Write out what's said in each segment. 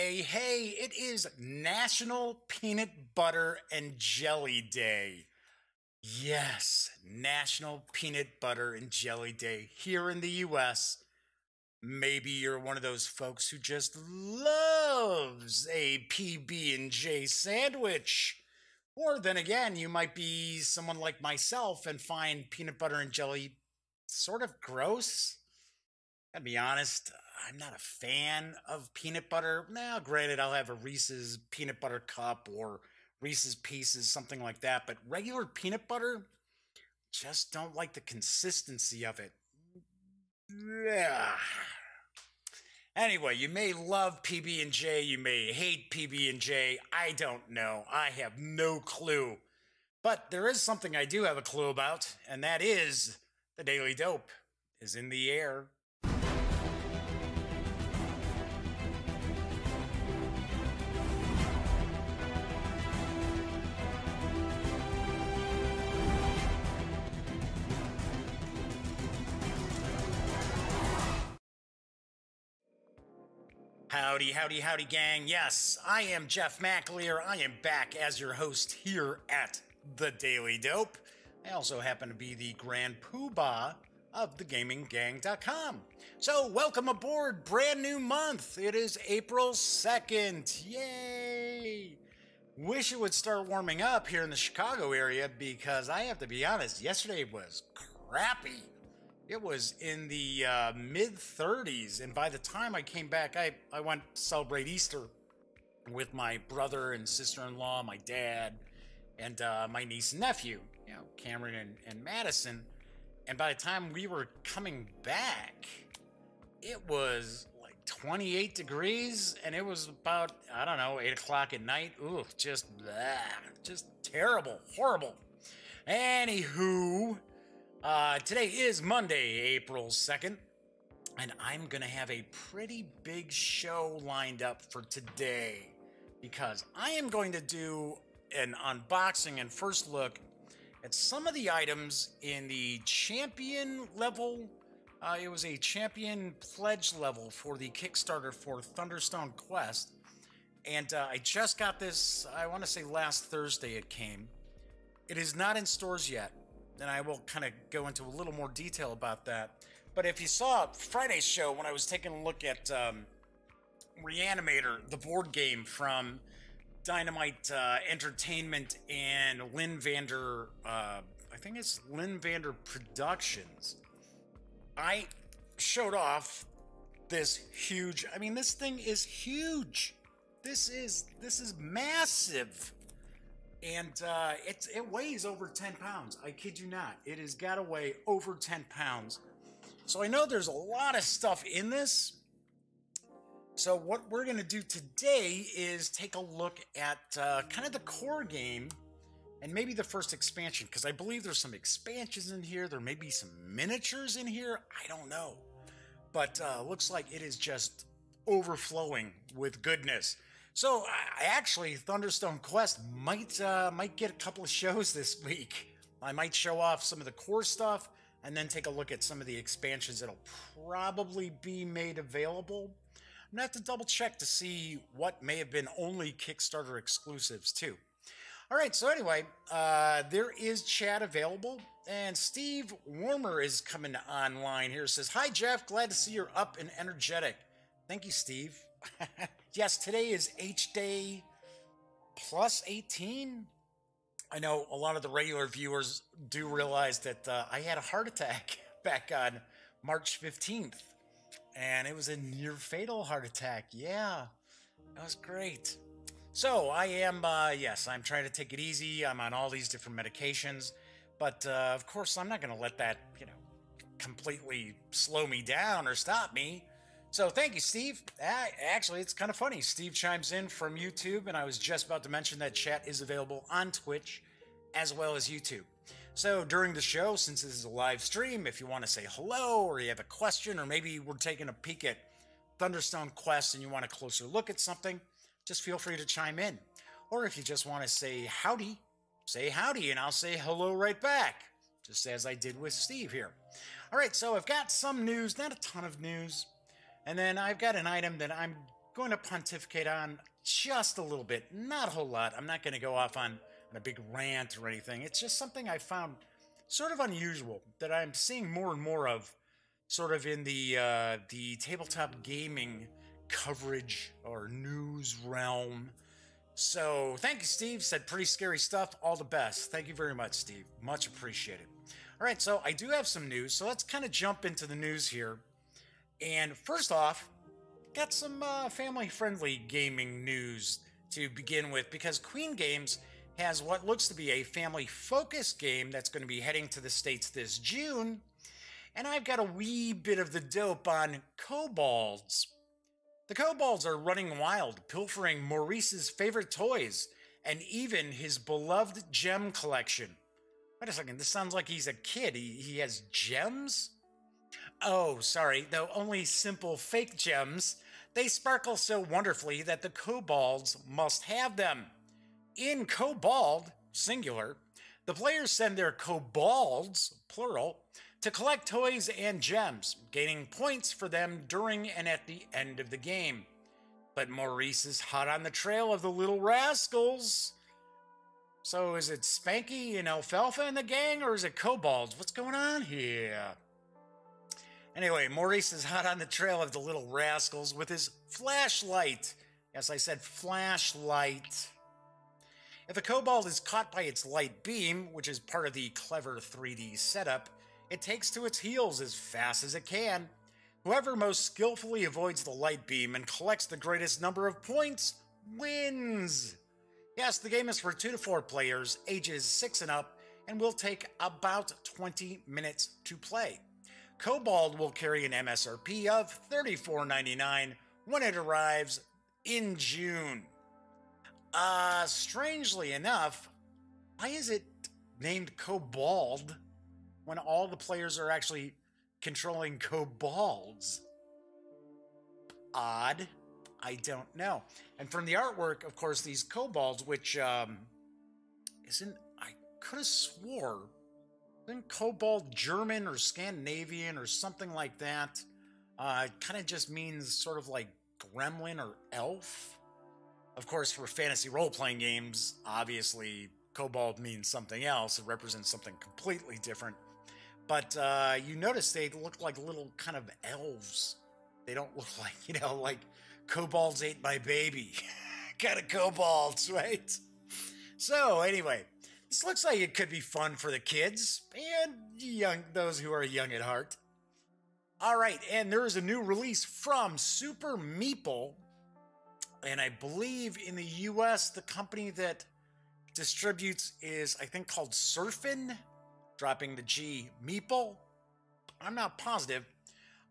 Hey, it is National Peanut Butter and Jelly Day. Yes, National Peanut Butter and Jelly Day here in the US. Maybe you're one of those folks who just loves a PB&J sandwich. Or then again, you might be someone like myself and find peanut butter and jelly sort of gross. Gotta be honest, I'm not a fan of peanut butter. Now, granted, I'll have a Reese's peanut butter cup or Reese's Pieces, something like that. But regular peanut butter, just don't like the consistency of it. Yeah. Anyway, you may love PB&J, you may hate PB&J. I don't know. I have no clue. But there is something I do have a clue about, and that is the Daily Dope is in the air. Howdy, howdy, howdy, gang. Yes, I am Jeff McAleer. I am back as your host here at The Daily Dope. I also happen to be the Grand Poobah of thegaminggang.com. So, welcome aboard. Brand new month. It is April 2nd. Yay! Wish it would start warming up here in the Chicago area because I have to be honest, yesterday was crappy. It was in the mid-30s, and by the time I came back, I went to celebrate Easter with my brother and sister-in-law, my dad, and my niece and nephew, Cameron and Madison. And by the time we were coming back, it was like 28 degrees, and it was about, 8 o'clock at night. Ooh, just terrible, horrible. Anywho, today is Monday, April 2nd, and I'm going to have a pretty big show lined up for today because I am going to do an unboxing and first look at some of the items in the champion level. It was a champion pledge level for the Kickstarter for Thunderstone Quest, and I just got this, I want to say last Thursday it came. It is not in stores yet. And I will kind of go into a little more detail about that. But if you saw Friday's show when I was taking a look at Reanimator, the board game from Dynamite Entertainment and Lynn Vander, I think it's Lynn Vander Productions, I showed off this huge, this thing is huge. This is massive. And it weighs over 10 pounds. I kid you not. It has got to weigh over 10 pounds. So I know there's a lot of stuff in this. So what we're going to do today is take a look at kind of the core game and maybe the first expansion. Because I believe there's some expansions in here. There may be some miniatures in here. I don't know. But looks like it is just overflowing with goodness. So, actually, Thunderstone Quest might get a couple of shows this week. I might show off some of the core stuff and then take a look at some of the expansions that'll probably be made available. I'm going to have to double check to see what may have been only Kickstarter exclusives, too. All right, so anyway, there is chat available, and Steve Warmer is coming online here. Says, "Hi, Jeff. Glad to see you're up and energetic." Thank you, Steve. Yes, today is H Day plus 18. I know a lot of the regular viewers do realize that I had a heart attack back on March 15th. And it was a near fatal heart attack. Yeah, that was great. So I am, I'm trying to take it easy. I'm on all these different medications. But of course, I'm not going to let that, completely slow me down or stop me. So thank you, Steve. Actually, it's kind of funny. Steve chimes in from YouTube, and I was just about to mention that chat is available on Twitch as well as YouTube. So during the show, since this is a live stream, if you want to say hello or you have a question, or maybe we're taking a peek at Thunderstone Quest and you want a closer look at something, just feel free to chime in. Or if you just want to say howdy, and I'll say hello right back, just as I did with Steve here. All right, so I've got some news, not a ton of news. And then I've got an item that I'm going to pontificate on just a little bit, not a whole lot. I'm not going to go off on a big rant or anything. It's just something I found sort of unusual that I'm seeing more and more of, sort of in the tabletop gaming coverage or news realm. So thank you, Steve. Said pretty scary stuff. All the best. Thank you very much, Steve. Much appreciated. All right, so I do have some news. So let's kind of jump into the news here. And first off, got some family-friendly gaming news to begin with, because Queen Games has what looks to be a family-focused game that's going to be heading to the States this June. And I've got a wee bit of the dope on kobolds. The kobolds are running wild, pilfering Maurice's favorite toys, and even his beloved gem collection. Wait a second, this sounds like he's a kid. He has gems? Oh, sorry, though only simple fake gems. They sparkle so wonderfully that the kobolds must have them. In kobold, singular, the players send their kobolds, plural, to collect toys and gems, gaining points for them during and at the end of the game. But Maurice is hot on the trail of the little rascals. So is it Spanky and Alfalfa and the gang, or is it kobolds? What's going on here? Anyway, Maurice is hot on the trail of the little rascals with his flashlight. Yes, I said flashlight. If a kobold is caught by its light beam, which is part of the clever 3D setup, it takes to its heels as fast as it can. Whoever most skillfully avoids the light beam and collects the greatest number of points wins. Yes, the game is for 2 to 4 players, ages 6 and up, and will take about 20 minutes to play. Kobold will carry an MSRP of $34.99 when it arrives in June. Strangely enough, why is it named Kobold when all the players are actually controlling kobolds? Odd. I don't know. And from the artwork, of course, these kobolds, which I could have swore, isn't kobold German or Scandinavian or something like that? It kind of just means sort of like gremlin or elf. Of course, for fantasy role-playing games, obviously, kobold means something else. It represents something completely different. But you notice they look like little kind of elves. They don't look like, like kobolds ate my baby. Kind of kobolds, right? So anyway, this looks like it could be fun for the kids and those who are young at heart. All right, and there is a new release from Super Meeple. And I believe in the US, the company that distributes is, I think, called Surfin', dropping the G, Meeple. I'm not positive.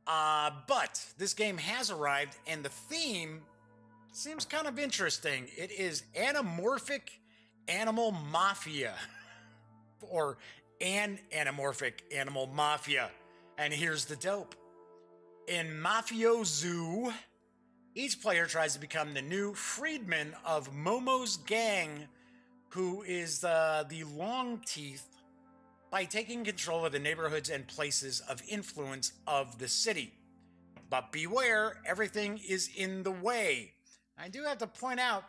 But this game has arrived, and the theme seems kind of interesting. It is Anamorphic Animal Mafia, or an Anamorphic Animal Mafia. And here's the dope. In Mafioso, each player tries to become the new freedman of Momo's gang, who is the Long Teeth, by taking control of the neighborhoods and places of influence of the city. But beware, everything is in the way. I do have to point out,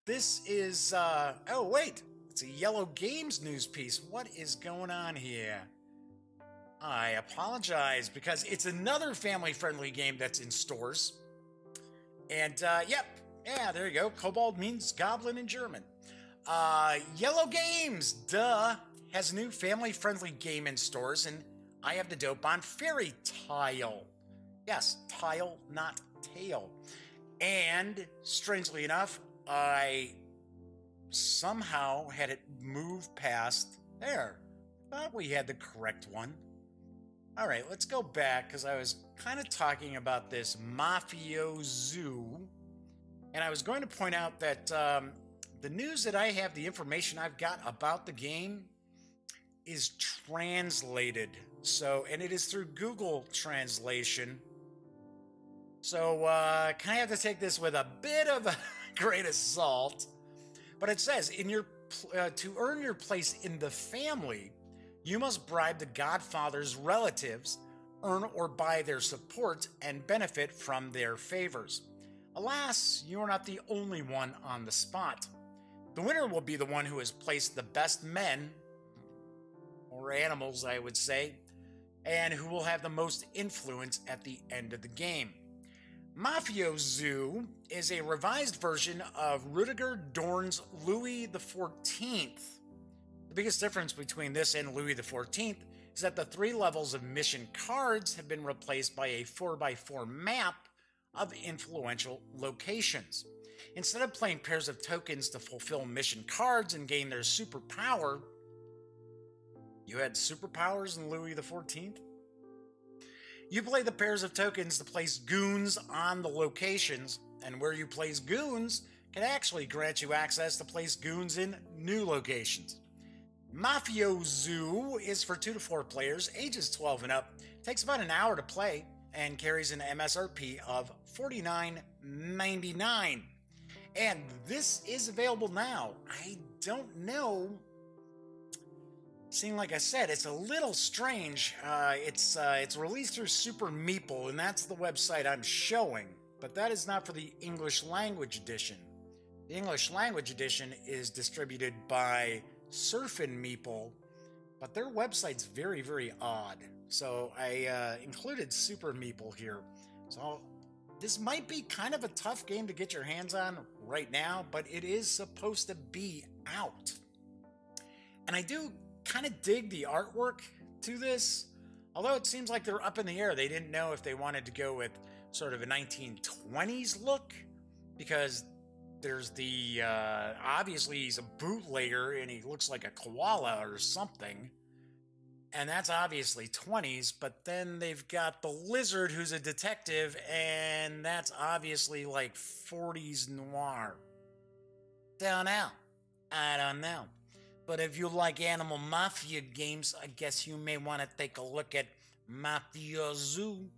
this is, oh wait, it's a Iello Games news piece. What is going on here? I apologize, because it's another family-friendly game that's in stores. And, yep, yeah, there you go. Kobold means goblin in German. Iello Games, duh, has a new family-friendly game in stores, and I have the dope on Fairy Tile. Yes, tile, not tail. And, strangely enough, I somehow had it move past there. Thought we had the correct one. All right, let's go back, because I was kind of talking about this Mafioso, and I was going to point out that the news that I have, the information I've got about the game, is translated. So, and it is through Google Translation. So, kind of have to take this with a bit of a grain of salt. But it says, to earn your place in the family, you must bribe the Godfather's relatives, earn or buy their support, and benefit from their favors. Alas, you are not the only one on the spot. The winner will be the one who has placed the best men, or animals I would say, and who will have the most influence at the end of the game. Mafio Zoo is a revised version of Rudiger Dorn's Louis XIV. The biggest difference between this and Louis XIV is that the 3 levels of mission cards have been replaced by a 4x4 map of influential locations. Instead of playing pairs of tokens to fulfill mission cards and gain their superpower, you had superpowers in Louis XIV? You play the pairs of tokens to place goons on the locations, and where you place goons can actually grant you access to place goons in new locations. Mafio Zoo is for 2 to 4 players, ages 12 and up, takes about an hour to play, and carries an MSRP of $49.99. And this is available now. I don't know. Seeing, like I said, it's a little strange. It's released through Super Meeple, and that's the website I'm showing. But that is not for the English language edition. The English language edition is distributed by Surfin' Meeple, but their website's very, very odd. So I included Super Meeple here. So this might be kind of a tough game to get your hands on right now, but it is supposed to be out. And I do kind of dig the artwork to this, although it seems like they're up in the air. They didn't know if they wanted to go with sort of a 1920s look, because there's the, obviously he's a bootlegger and he looks like a koala or something. And that's obviously 20s, but then they've got the lizard who's a detective, and that's obviously like 40s noir. Don't know. I don't know. But if you like animal mafia games, I guess you may want to take a look at Mafia Zoo.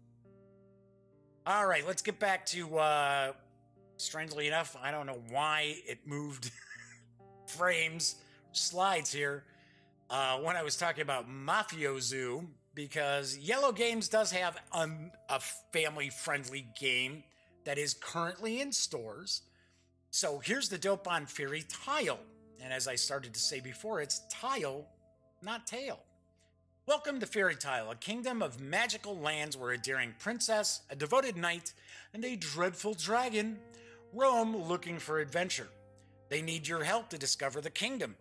All right, let's get back to, strangely enough, I don't know why it moved slides here. When I was talking about Mafia Zoo, because Iello Games does have a family-friendly game that is currently in stores. So here's the dope on Fairy Tile. And as I started to say before, it's tile, not tail. Welcome to Fairy Tile, a kingdom of magical lands where a daring princess, a devoted knight, and a dreadful dragon roam looking for adventure. They need your help to discover the kingdom.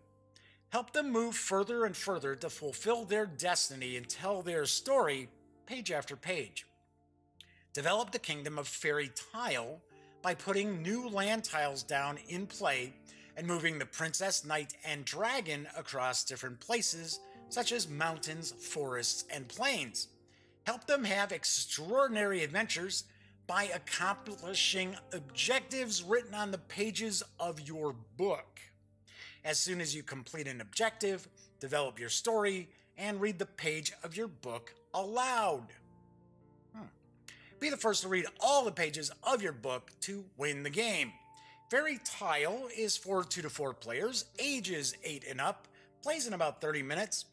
Help them move further and further to fulfill their destiny and tell their story page after page. Develop the kingdom of Fairy Tile by putting new land tiles down in play and moving the princess, knight, and dragon across different places, such as mountains, forests, and plains. Help them have extraordinary adventures by accomplishing objectives written on the pages of your book. As soon as you complete an objective, develop your story, and read the page of your book aloud. Be the first to read all the pages of your book to win the game. Fairy Tile is for 2 to 4 players, ages 8 and up, plays in about 30 minutes,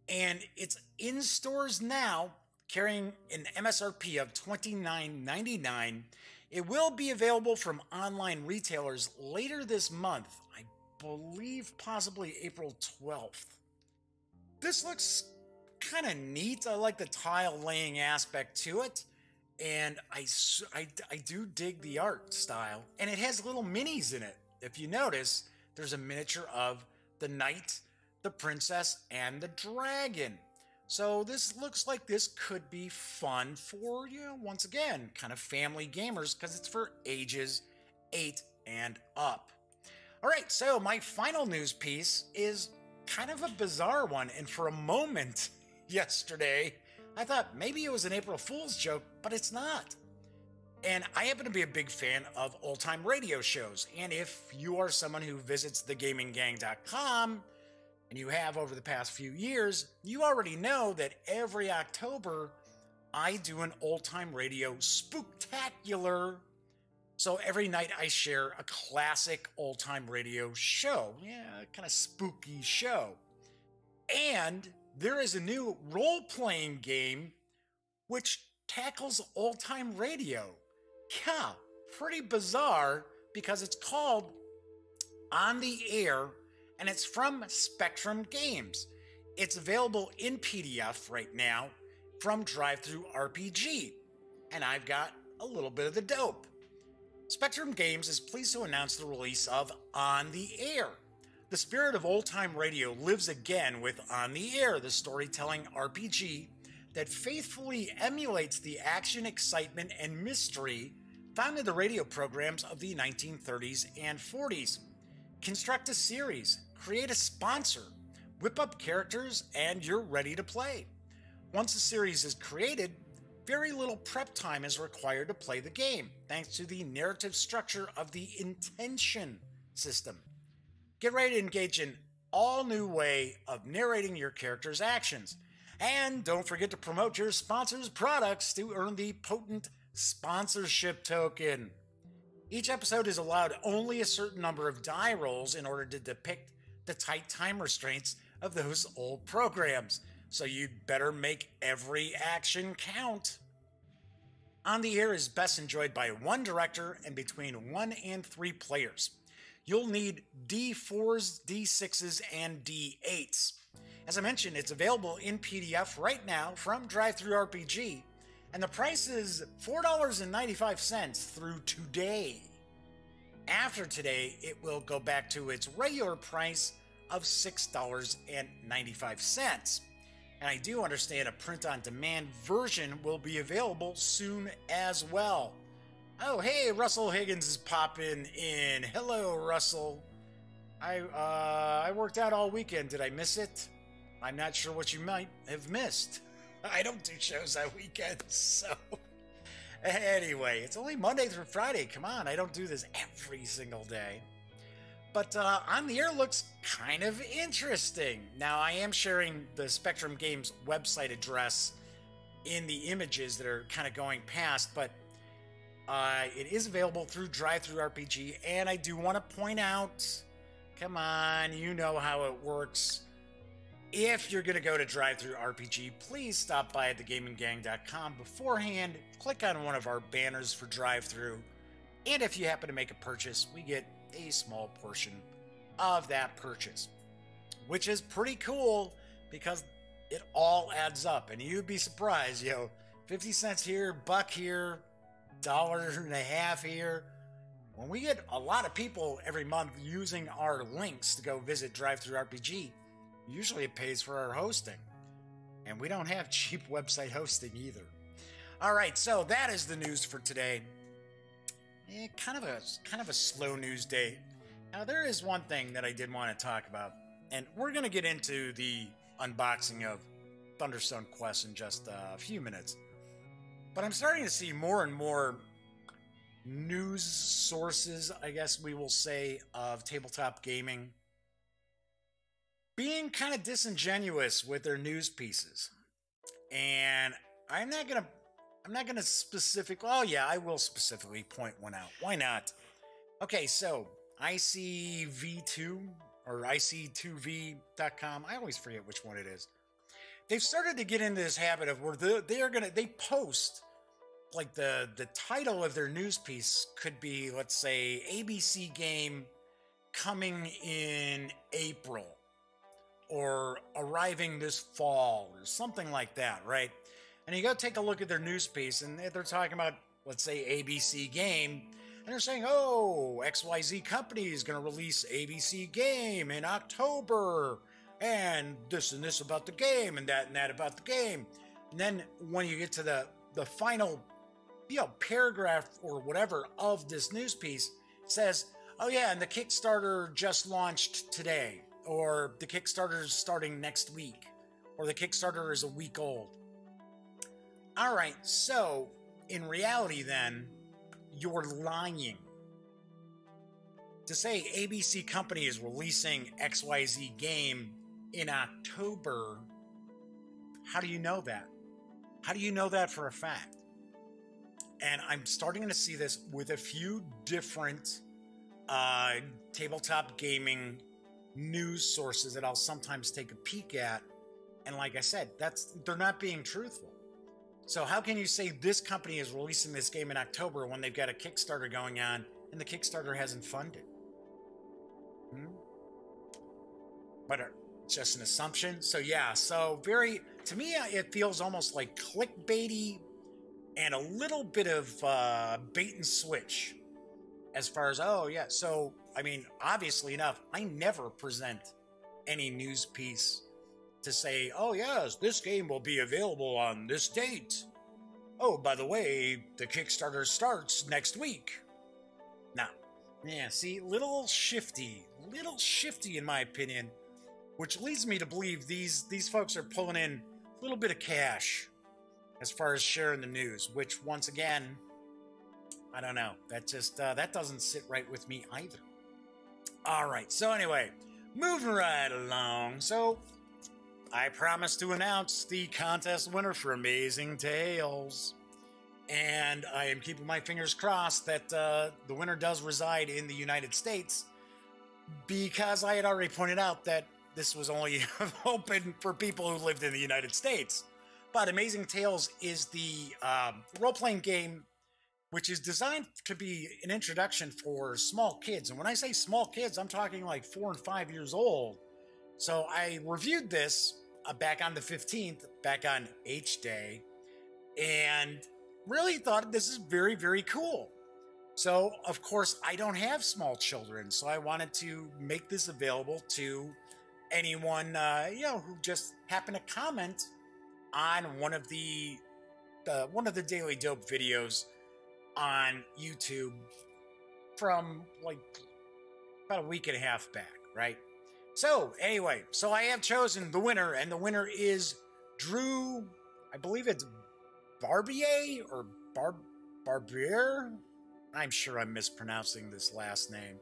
and it's in stores now, carrying an MSRP of $29.99. It will be available from online retailers later this month, I believe possibly April 12th. This looks kind of neat. I like the tile laying aspect to it. And I do dig the art style. And it has little minis in it. If you notice, there's a miniature of the knight, the princess, and the dragon. So this looks like this could be fun for, once again, kind of family gamers, because it's for ages 8 and up. All right, so my final news piece is kind of a bizarre one. And for a moment yesterday, I thought maybe it was an April Fool's joke, but it's not. And I happen to be a big fan of old-time radio shows. And if you are someone who visits thegaminggang.com, and you have over the past few years, you already know that every October, I do an old-time radio spooktacular. So every night I share a classic old-time radio show. Yeah, kind of spooky show. And there is a new role-playing game which tackles old-time radio. Yeah, pretty bizarre because it's called On the Air and it's from Spectrum Games. It's available in PDF right now from Drive-Thru RPG, and I've got a little bit of the dope. Spectrum Games is pleased to announce the release of On the Air. The spirit of old-time radio lives again with On the Air, the storytelling RPG that faithfully emulates the action, excitement, and mystery found in the radio programs of the 1930s and 40s. Construct a series, create a sponsor, whip up characters, and you're ready to play. Once a series is created, very little prep time is required to play the game, thanks to the narrative structure of the intention system. Get ready to engage in all new way of narrating your character's actions. And don't forget to promote your sponsor's products to earn the potent sponsorship token. Each episode is allowed only a certain number of die rolls in order to depict the tight time restraints of those old programs, so you'd better make every action count. On the Air is best enjoyed by one director and between 1 and 3 players. You'll need D4s, D6s, and D8s. As I mentioned, it's available in PDF right now from Drive-Thru RPG, and the price is $4.95 through today. After today, it will go back to its regular price of $6.95. And I do understand a print-on-demand version will be available soon as well. Oh, hey, Russell Higgins is popping in. Hello, Russell. I worked out all weekend. Did I miss it? I'm not sure what you might have missed. I don't do shows on weekends, so... Anyway, it's only Monday through Friday. Come on, I don't do this every single day. But On the Air looks kind of interesting. Now, I am sharing the Spectrum Games website address in the images that are kind of going past, but it is available through Drive-Thru RPG, and I do want to point out, come on, you know how it works. If you're going to go to Drive-Thru RPG, please stop by at thegaminggang.com beforehand, click on one of our banners for Drive-Thru, and if you happen to make a purchase, we get a small portion of that purchase, which is pretty cool because it all adds up, and you'd be surprised, 50 cents here, $1 here, $1.50 here. When we get a lot of people every month using our links to go visit Drive-Thru RPG, usually it pays for our hosting, and we don't have cheap website hosting either. All right, so that is the news for today. Kind of a slow news day. Now, there is one thing that I did want to talk about, and we're going to get into the unboxing of Thunderstone Quest in just a few minutes. But I'm starting to see more and more news sources, I guess we will say, of tabletop gaming being kind of disingenuous with their news pieces. And I'm not gonna oh yeah, I will specifically point one out. Why not? Okay, so ICV2 or IC2V.com, I always forget which one it is. They've started to get into this habit of where they post, like, the title of their news piece could be, let's say, ABC game coming in April, or arriving this fall, or something like that, right? And you go take a look at their news piece, and they're talking about, let's say, ABC game, and they're saying, oh, XYZ company is going to release ABC game in October, and this about the game, and that about the game. And then when you get to the final, paragraph or whatever of this news piece, it says, oh yeah, and the Kickstarter just launched today, or the Kickstarter is starting next week, or the Kickstarter is a week old. All right, so in reality then, you're lying. To say ABC company is releasing XYZ game in October, how do you know that? How do you know that for a fact? And I'm starting to see this with a few different tabletop gaming news sources that I'll sometimes take a peek at, and like I said, they're not being truthful. So how can you say this company is releasing this game in October when they've got a Kickstarter going on and the Kickstarter hasn't funded? But it's just an assumption. So yeah, so to me, it feels almost like clickbaity and a little bit of bait and switch as far as, oh yeah. So, I mean, obviously enough, I never present any news piece to say, oh yes, this game will be available on this date. Oh, by the way, the Kickstarter starts next week. Now, yeah, see, little shifty in my opinion, which leads me to believe these folks are pulling in a little bit of cash as far as sharing the news, which once again, I don't know. That just, that doesn't sit right with me either. All right, so anyway, moving right along. So I promised to announce the contest winner for Amazing Tales. And I am keeping my fingers crossed that the winner does reside in the United States, because I had already pointed out that this was only open for people who lived in the United States. But Amazing Tales is the role-playing game which is designed to be an introduction for small kids. And when I say small kids, I'm talking like 4 and 5 years old. So I reviewed this back on the 15th, back on H Day, and really thought this is very, very cool. So, of course, I don't have small children, so I wanted to make this available to anyone, who just happened to comment on one of the Daily Dope videos on YouTube from like about a week and a half back, right? So anyway, so I have chosen the winner, and the winner is Drew, I believe it's Barbier or Barbier. I'm sure I'm mispronouncing this last name.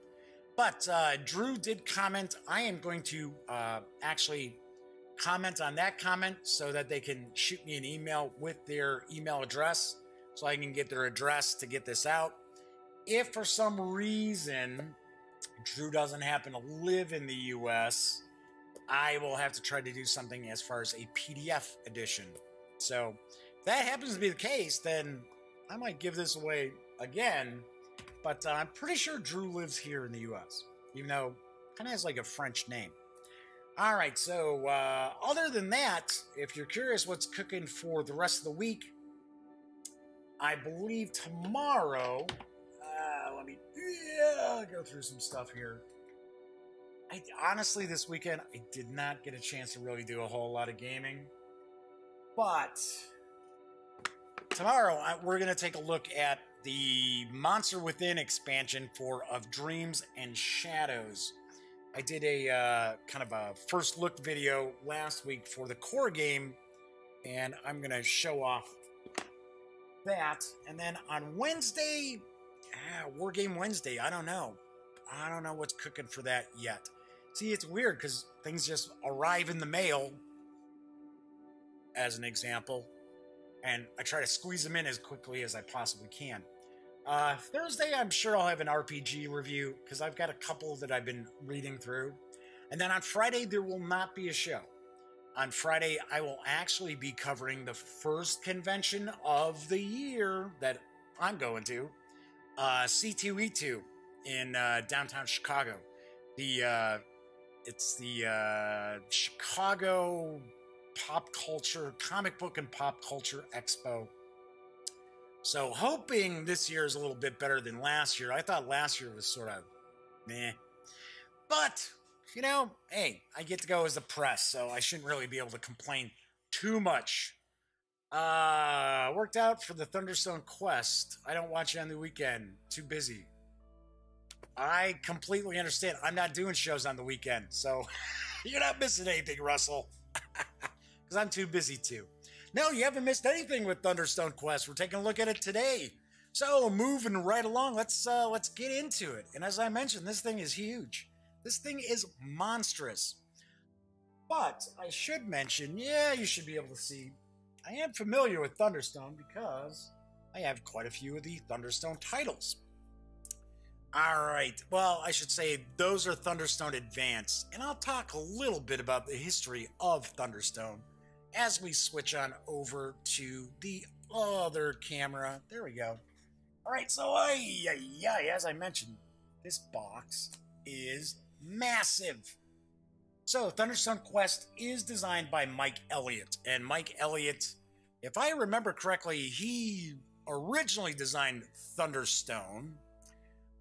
But Drew did comment. I am going to actually comment on that comment so that they can shoot me an email with their email address so I can get their address to get this out. If for some reason Drew doesn't happen to live in the US, I will have to try to do something as far as a PDF edition. So if that happens to be the case, then I might give this away again. But I'm pretty sure Drew lives here in the US, even though it kind of has like a French name. All right, so other than that, if you're curious what's cooking for the rest of the week, I believe tomorrow, let me go through some stuff here. Honestly, this weekend, I did not get a chance to really do a whole lot of gaming. But tomorrow, we're going to take a look at the Monster Within expansion of Dreams and Shadows. I did a kind of a first look video last week for the core game, and I'm going to show off that. And then on Wednesday, War Game Wednesday, I don't know what's cooking for that yet. See, it's weird because things just arrive in the mail, as an example, and I try to squeeze them in as quickly as I possibly can. Thursday, I'm sure I'll have an RPG review because I've got a couple that I've been reading through. And then on Friday, there will not be a show. On Friday, I will actually be covering the first convention of the year that I'm going to, C2E2 in downtown Chicago. It's the Chicago Comic Book and Pop Culture Expo. So hoping this year is a little bit better than last year. I thought last year was sort of meh. But, hey, I get to go as the press, so I shouldn't really be able to complain too much. Worked out for the Thunderstone Quest. I don't watch it on the weekend. Too busy. I completely understand. I'm not doing shows on the weekend, so you're not missing anything, Russell. Because I'm too busy too. No, you haven't missed anything with Thunderstone Quest. We're taking a look at it today. So moving right along, let's get into it. And as I mentioned, this thing is huge. This thing is monstrous. But I should mention, you should be able to see, I am familiar with Thunderstone because I have quite a few of the Thunderstone titles. All right, well, I should say those are Thunderstone Advanced, and I'll talk a little bit about the history of Thunderstone as we switch on over to the other camera. There we go. All right, so as I mentioned, this box is massive. So Thunderstone Quest is designed by Mike Elliott, and Mike Elliott, if I remember correctly, he originally designed Thunderstone,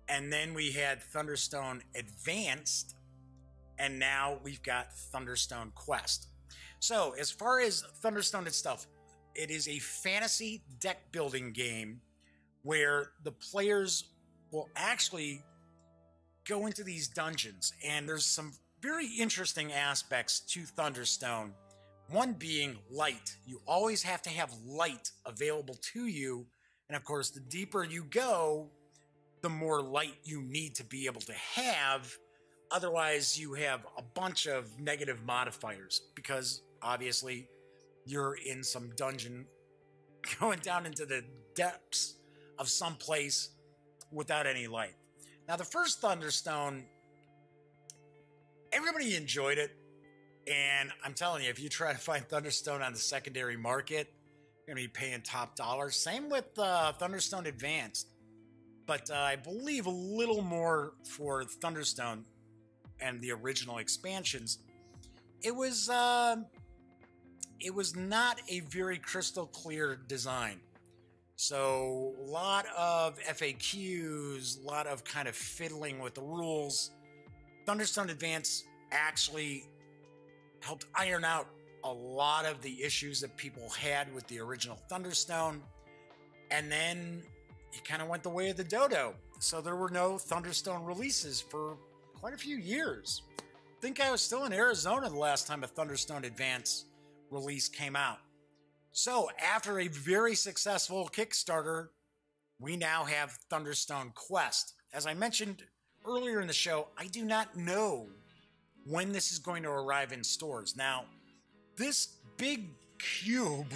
and then we had Thunderstone Advanced, and now we've got Thunderstone Quest. So as far as Thunderstone itself, it is a fantasy deck building game where the players will actually go into these dungeons, and there's some very interesting aspects to Thunderstone. One being light. You always have to have light available to you, and of course, the deeper you go, the more light you need to be able to have. Otherwise, you have a bunch of negative modifiers because obviously you're in some dungeon going down into the depths of some place without any light. Now, the first Thunderstone, everybody enjoyed it. And I'm telling you, if you try to find Thunderstone on the secondary market, you're going to be paying top dollar. Same with Thunderstone Advanced. But I believe a little more for Thunderstone and the original expansions. It was not a very crystal clear design. So a lot of FAQs, a lot of kind of fiddling with the rules. Thunderstone Advance actually helped iron out a lot of the issues that people had with the original Thunderstone. And then it kind of went the way of the dodo. So there were no Thunderstone releases for quite a few years. I think I was still in Arizona the last time a Thunderstone Advance release came out. So after a very successful Kickstarter, we now have Thunderstone Quest. As I mentioned earlier in the show, I do not know when this is going to arrive in stores. Now, this big cube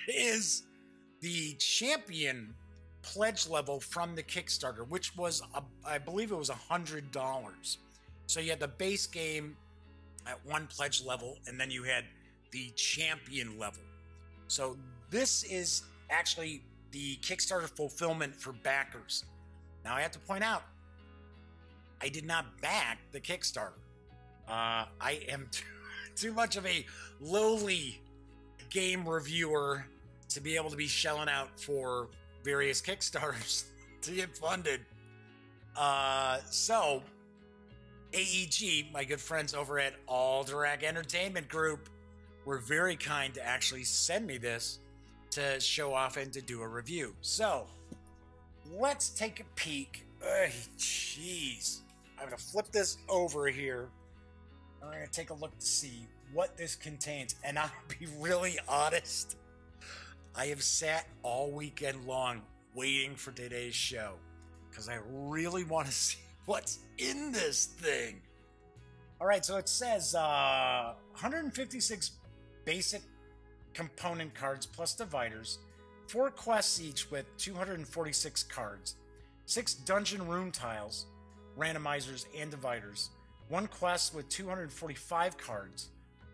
is the champion pledge level from the Kickstarter, which was, I believe it was $100. So you had the base game at one pledge level, and then you had the champion level. So this is actually the Kickstarter fulfillment for backers. Now I have to point out, I did not back the Kickstarter. I am too much of a lowly game reviewer to be able to be shelling out for various Kickstarters to get funded. So AEG, my good friends over at Alderac Entertainment Group, were very kind to actually send me this to show off and to do a review. So let's take a peek. Jeez. I'm going to flip this over here. I'm going to take a look to see what this contains. And I'll be really honest. I have sat all weekend long waiting for today's show because I really want to see what's in this thing. All right, so it says 156 basic component cards plus dividers, 4 quests each with 246 cards, 6 dungeon room tiles, randomizers and dividers, 1 quest with 245 cards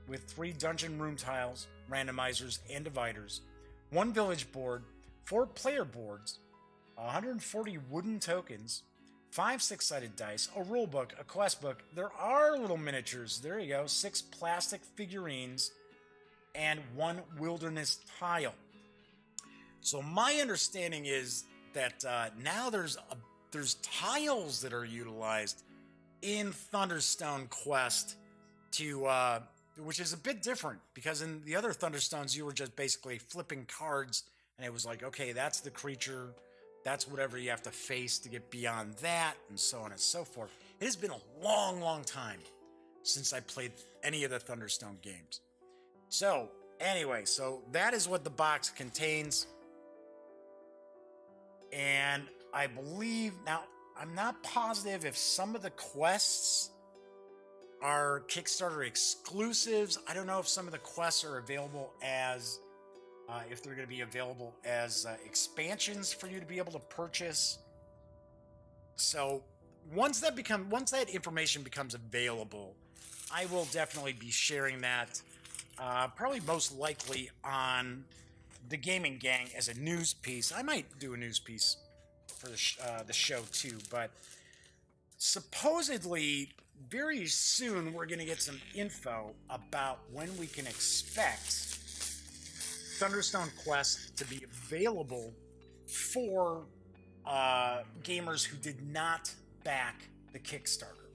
with 3 dungeon room tiles, randomizers and dividers, 1 village board, 4 player boards, 140 wooden tokens, 5 6-sided dice, a rule book, a quest book. There are little miniatures. There you go. 6 plastic figurines and 1 wilderness tile. So my understanding is that now there's tiles that are utilized in Thunderstone Quest to which is a bit different, because in the other Thunderstones you were just basically flipping cards and it was like, okay, that's the creature, that's whatever you have to face to get beyond that, and so on and so forth. It has been a long time since I played any of the Thunderstone games. So anyway, so that is what the box contains. And I believe, now I'm not positive if some of the quests are Kickstarter exclusives. I don't know if some of the quests are available as, if they're going to be available as expansions for you to be able to purchase. So once that information becomes available, I will definitely be sharing that, probably most likely on the gaming gang as a news piece. I might do a news piece for the show too, but supposedly very soon we're going to get some info about when we can expect Thunderstone Quest to be available for gamers who did not back the Kickstarter.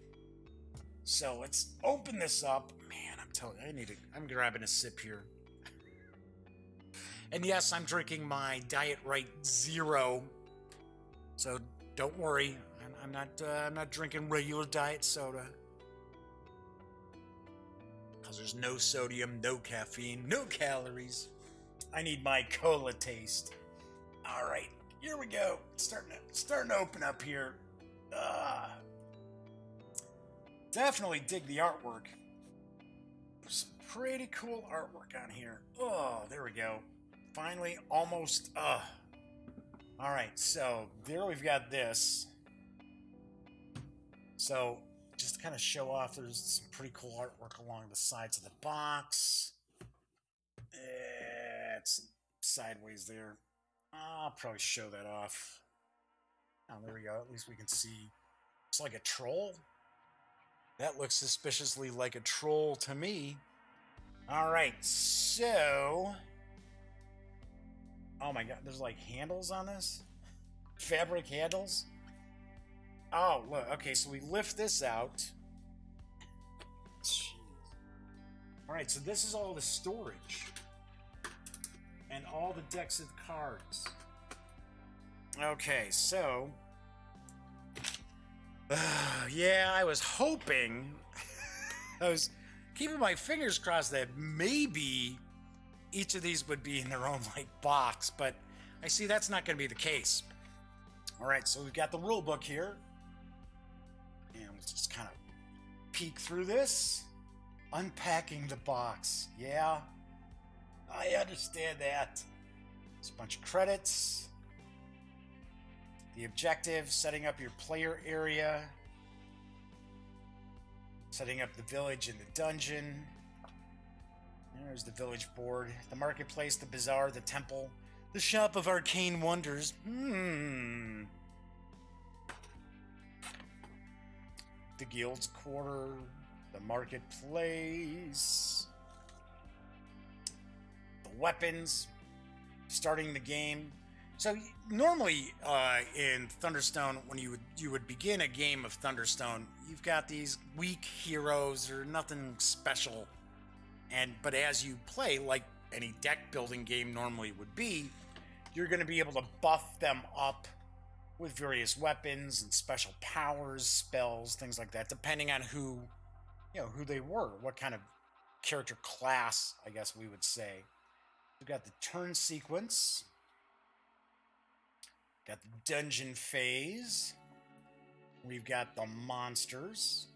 So let's open this up. Man, I'm telling you, I'm grabbing a sip here. And yes, I'm drinking my Diet Right Zero. So don't worry, I'm not drinking regular diet soda. Because there's no sodium, no caffeine, no calories. I need my cola taste. All right, here we go. Starting to open up here. Definitely dig the artwork. Some pretty cool artwork on here. Oh, there we go. Finally, almost. All right, so there we've got this. So just to kind of show off, there's some pretty cool artwork along the sides of the box. It's sideways there. I'll probably show that off. Oh, there we go. At least we can see. Looks like a troll. That looks suspiciously like a troll to me. All right, so... Oh my god, there's like handles on this? Fabric handles? Oh, look, okay, so we lift this out. Jeez. Alright, so this is all the storage. And all the decks of cards. Okay, so... yeah, I was hoping... I was keeping my fingers crossed that maybe each of these would be in their own, like, box, but I see that's not going to be the case. Alright, so we've got the rule book here. And let's just kind of peek through this. Unpacking the box. Yeah, I understand that. There's a bunch of credits. The objective, setting up your player area. Setting up the village and the dungeon. There's the village board. The marketplace, the bazaar, the temple. The shop of arcane wonders. The guild's quarter. The marketplace. The weapons. Starting the game. So normally in Thunderstone, when you would begin a game of Thunderstone, you've got these weak heroes or nothing special. But as you play, like any deck building game normally would be, you're going to be able to buff them up with various weapons and special powers, spells, things like that, depending on who they were, what kind of character class, I guess we would say. We've got the turn sequence. Got the dungeon phase. We've got the monsters.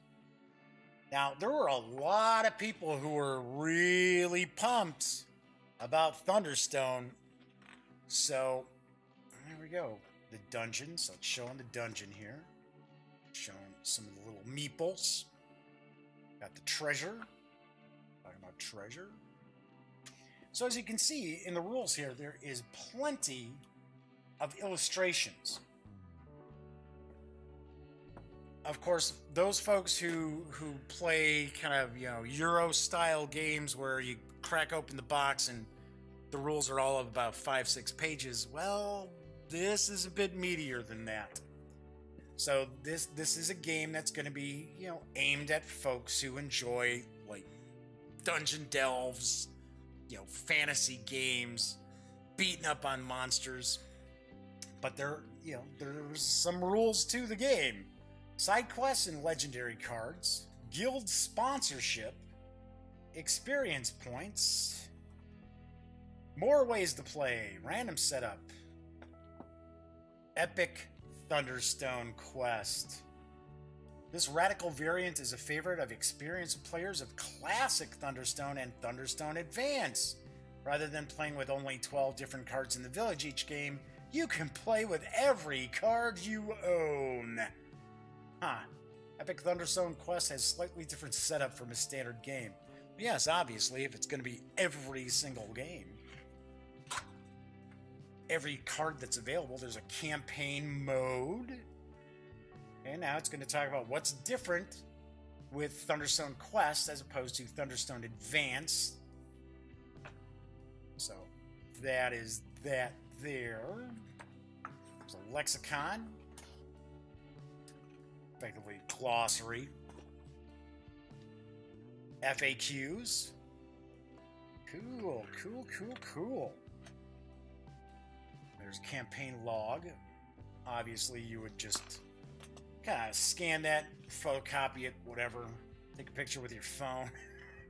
Now, there were a lot of people who were really pumped about Thunderstone. So, there we go. The dungeon. So, it's showing the dungeon here. Showing some of the little meeples. Got the treasure. Talking about treasure. So, as you can see in the rules here, there is plenty of illustrations. Of course, those folks who play kind of, Euro-style games where you crack open the box and the rules are all of about 5-6 pages, well, this is a bit meatier than that. So this is a game that's going to be, aimed at folks who enjoy, like, dungeon delves, fantasy games, beating up on monsters. But there's some rules to the game. Side quests and legendary cards, guild sponsorship, experience points, more ways to play, random setup, epic Thunderstone Quest. This radical variant is a favorite of experienced players of classic Thunderstone and Thunderstone Advance. Rather than playing with only 12 different cards in the village each game, you can play with every card you own. Epic Thunderstone Quest has slightly different setup from a standard game. But yes, obviously, if it's going to be every single game. every card that's available. There's a campaign mode. And now it's going to talk about what's different with Thunderstone Quest as opposed to Thunderstone Advance. So that is that there. There's a lexicon. Effectively glossary. FAQs. Cool, cool, cool, cool. There's campaign log. Obviously, you would just kind of scan that, photocopy it, whatever. Take a picture with your phone,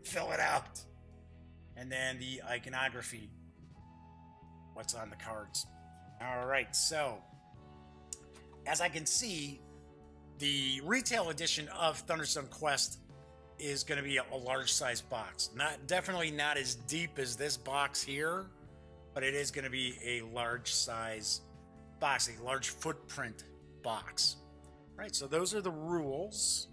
fill it out. And then the iconography, what's on the cards. All right, so as I can see, the retail edition of Thunderstone Quest is going to be a large size box. Definitely not as deep as this box here, but it is going to be a large size box, a large footprint box. All right, so those are the rules.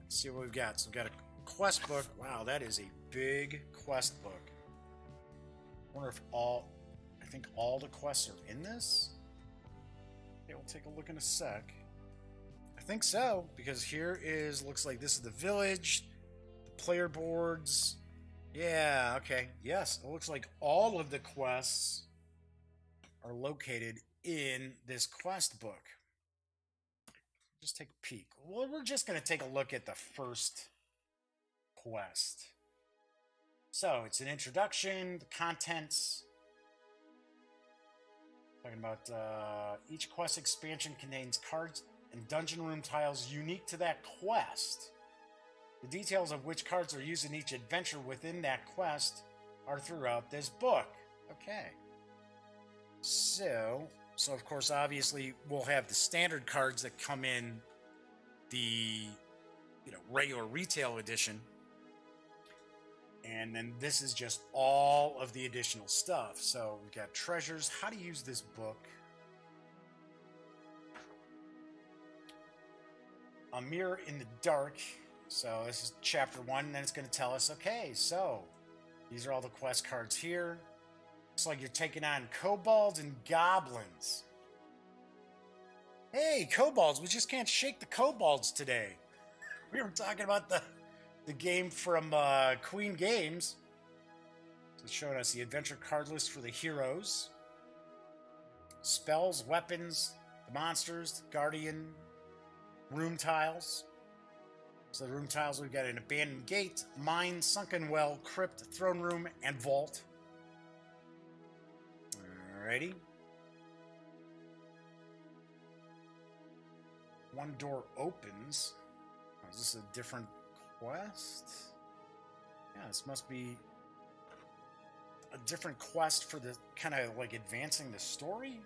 Let's see what we've got. So we've got a quest book. Wow, that is a big quest book. I wonder if I think all the quests are in this. Okay, we'll take a look in a sec. I think so, because here looks like this is the village, the player boards. Yeah, okay. Yes, it looks like all of the quests are located in this quest book. Just take a peek. Well, we're just going to take a look at the first quest. So, it's an introduction, the contents. Talking about each quest expansion contains cards and dungeon room tiles unique to that quest. The details of which cards are used in each adventure within that quest are throughout this book. Okay. So of course, obviously, we'll have the standard cards that come in the regular retail edition. And then this is just all of the additional stuff. So we've got treasures, how to use this book. A mirror in the dark. So this is chapter 1, and then it's going to tell us, okay, so these are all the quest cards here. Looks like you're taking on kobolds and goblins. Hey, kobolds, we just can't shake the kobolds today. We were talking about the game from Queen Games. So it's showing us the adventure card list for the heroes. Spells, weapons, the monsters, the guardian, room tiles. So the room tiles, we've got an abandoned gate, mine, sunken well, crypt, throne room, and vault. Alrighty. One door opens. Oh, is this a different quest? Yeah, this must be a different quest for the kind of like advancing the story.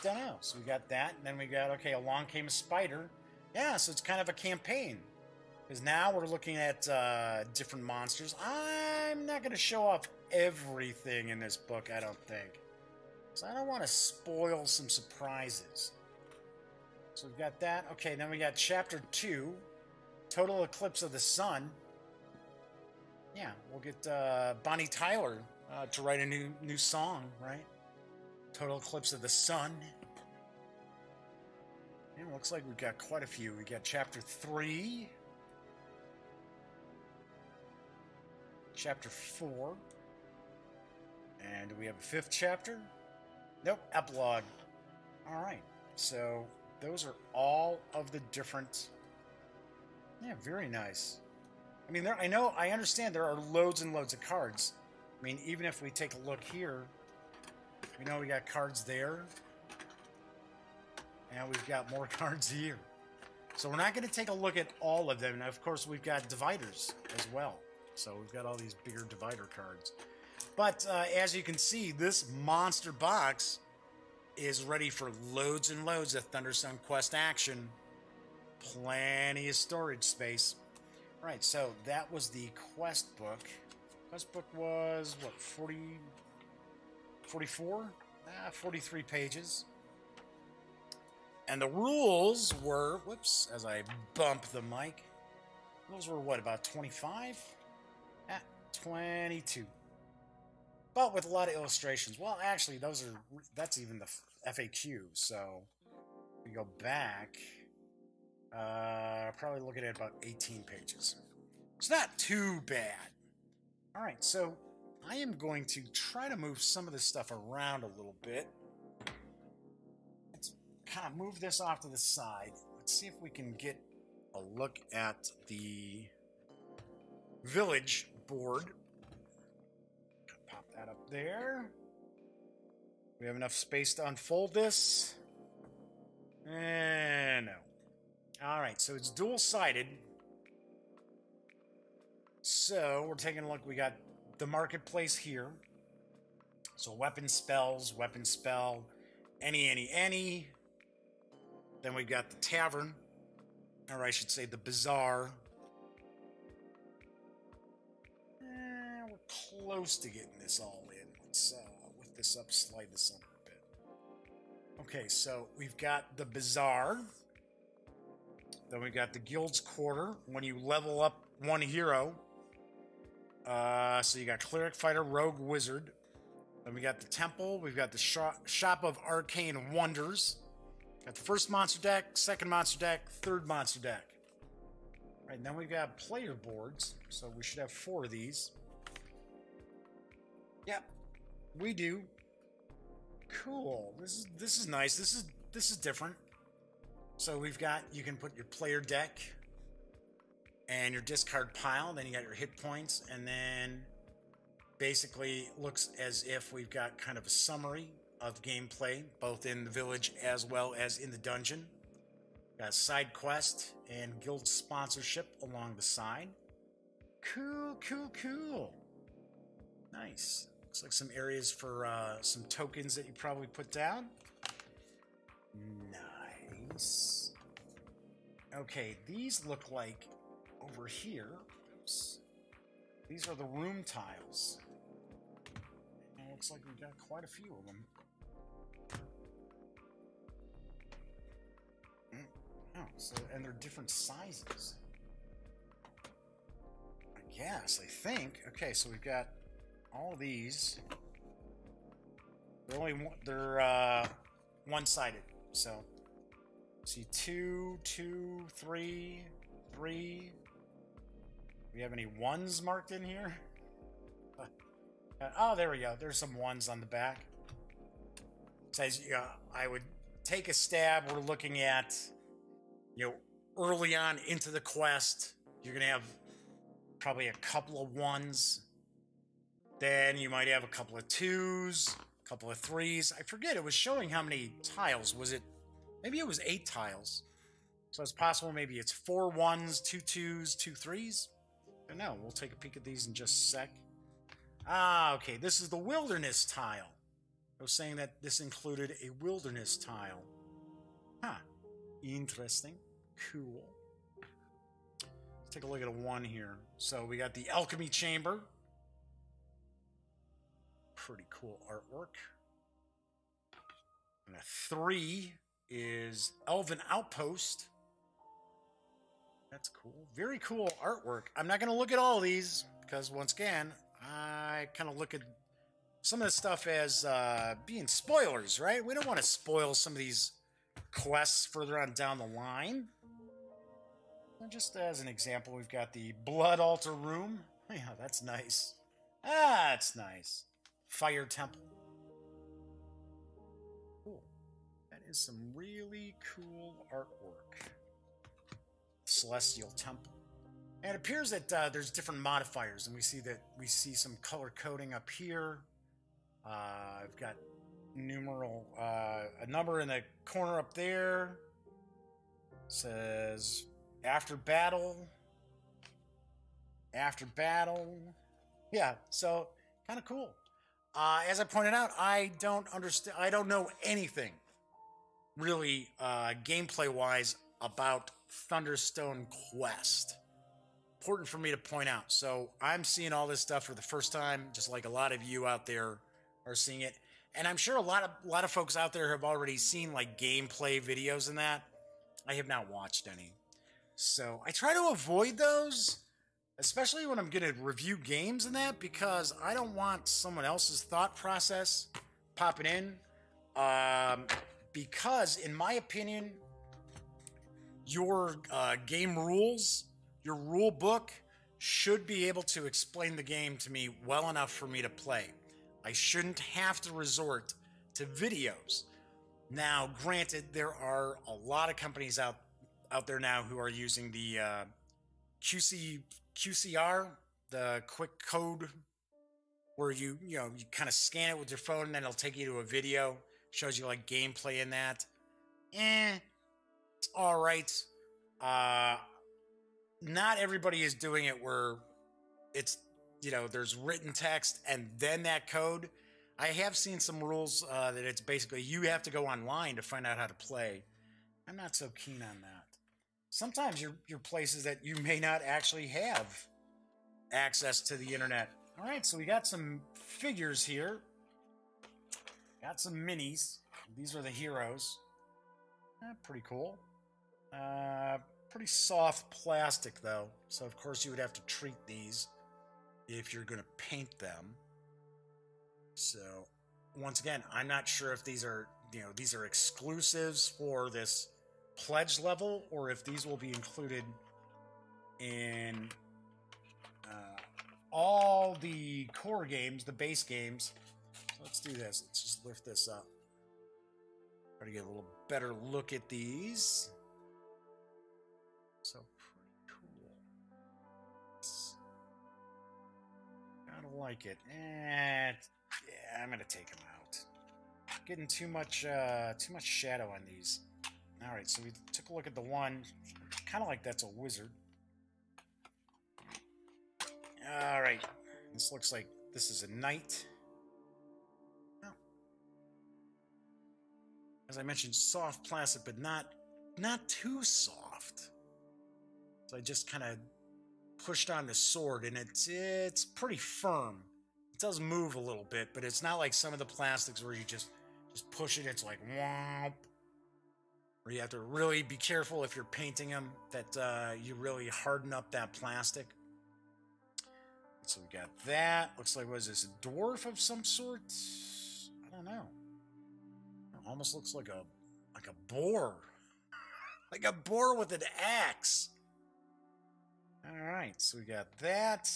Don't know. So we got that, and then we got, okay, along came a spider. Yeah, so it's kind of a campaign. Because now we're looking at different monsters. I'm not going to show off everything in this book, I don't think. So I don't want to spoil some surprises. So we've got that. Okay, then we got chapter 2. Total Eclipse of the Sun. Yeah, we'll get Bonnie Tyler to write a new song, right? Total Eclipse of the Sun. And it looks like we've got quite a few. We got chapter 3. Chapter 4. And do we have a 5th chapter? Nope, epilogue. Alright, so those are all of the different... Yeah, very nice. I mean, I understand there are loads and loads of cards. I mean, even if we take a look here, we know we got cards there. And we've got more cards here. So we're not going to take a look at all of them. And of course, we've got dividers as well. So we've got all these bigger divider cards. But as you can see, this monster box is ready for loads and loads of Thunderstone Quest action. Plenty of storage space. All right, so that was the quest book. Quest book was, what, 44? 43 pages. And the rules were, whoops, as I bump the mic, rules were what, about 25? 22. but with a lot of illustrations. Well, actually, that's even the FAQ. So we go back. Probably looking at about 18 pages. It's not too bad. All right, so I am going to try to move some of this stuff around a little bit. Let's kind of move this off to the side. Let's see if we can get a look at the village board. Pop that up there. We have enough space to unfold this. And no. All right, so it's dual-sided. So we're taking a look. We got the marketplace here. So weapon spells, weapon spell, any. Then we've got the tavern, or I should say the bazaar. We're close to getting this all in. Let's lift this up, slide this under a bit. Okay, so we've got the bazaar. Then we got the guild's quarter. When you level up one hero, so you got cleric, fighter, rogue, wizard. Then we got the temple. We've got the shop of arcane wonders. Got the first monster deck, second monster deck, third monster deck. All right, then we've got player boards. So we should have 4 of these. Yep, we do. Cool. This is nice. This is different. So we've got, you can put your player deck and your discard pile, then you got your hit points, and then basically looks as if we've got kind of a summary of gameplay, both in the village as well as in the dungeon. Got side quest and guild sponsorship along the side. Cool. Nice. Looks like some areas for some tokens that you probably put down. Nice. Okay, these look like over here. Oops. These are the room tiles. And it looks like we've got quite a few of them. Oh, so, and they're different sizes. I think. Okay, so we've got all of these. They're one-sided. So, see 2, 2, 3, 3. Do we have any 1s marked in here? Oh, there we go. There's some 1s on the back. Says, I would take a stab. We're looking at, early on into the quest, you're going to have probably a couple of 1s. Then you might have a couple of 2s, a couple of 3s. I forget, it was showing how many tiles. Was it? Maybe it was 8 tiles. So it's possible maybe it's 4 1s, 2 2s, 2 3s. I don't know. We'll take a peek at these in just a sec. Okay. This is the wilderness tile. I was saying that this included a wilderness tile. Interesting. Cool. Let's take a look at a 1 here. So we got the alchemy chamber. Pretty cool artwork. And a 3 is Elven Outpost. That's cool. Very cool artwork. I'm not going to look at all of these because, once again, I kind of look at some of the stuff as being spoilers, right? We don't want to spoil some of these quests further on down the line. And just as an example, we've got the Blood Altar Room. Yeah, that's nice. That's nice. Fire Temple. Cool. That is some really cool artwork. Celestial Temple. And it appears that there's different modifiers, and we see some color coding up here. I've got a number in the corner up there. It says after battle. Yeah, so kind of cool. As I pointed out, I don't know anything really gameplay-wise about Thunderstone Quest. Important for me to point out. So I'm seeing all this stuff for the first time, just like a lot of you out there are seeing it. And I'm sure a lot of folks out there have already seen like gameplay videos and that. I have not watched any. So I try to avoid those especially when I'm going to review games and that, because I don't want someone else's thought process popping in. Because, in my opinion, your game rules, your rule book, should be able to explain the game to me well enough for me to play. I shouldn't have to resort to videos. Now, granted, there are a lot of companies out there now who are using the QCR, the quick code, where you kind of scan it with your phone and then it'll take you to a video, shows you like gameplay in that. It's all right. Not everybody is doing it where it's, there's written text and then that code. I have seen some rules that it's basically you have to go online to find out how to play. I'm not so keen on that. Sometimes you're places that you may not actually have access to the internet. All right, so we got some figures here. Got some minis. These are the heroes. Pretty cool. Pretty soft plastic, though. So, of course, you would have to treat these if you're going to paint them. So, once again, I'm not sure if these are, these are exclusives for this pledge level, or if these will be included in all the core games, the base games. So let's do this. Let's just lift this up. Try to get a little better look at these. So pretty cool. Gotta like it. Yeah, I'm gonna take them out. Getting too much shadow on these. All right, so we took a look at the one. Kind of like that's a wizard. All right, this looks like this is a knight. Oh. As I mentioned, soft plastic, but not too soft. So I just kind of pushed on the sword, and it's pretty firm. It does move a little bit, but it's not like some of the plastics where you just push it. It's like womp. Or you have to really be careful if you're painting them that you really harden up that plastic. So we got that. Looks like, what is this, a dwarf of some sort? I don't know. It almost looks like a boar. Like a boar with an axe. Alright, so we got that.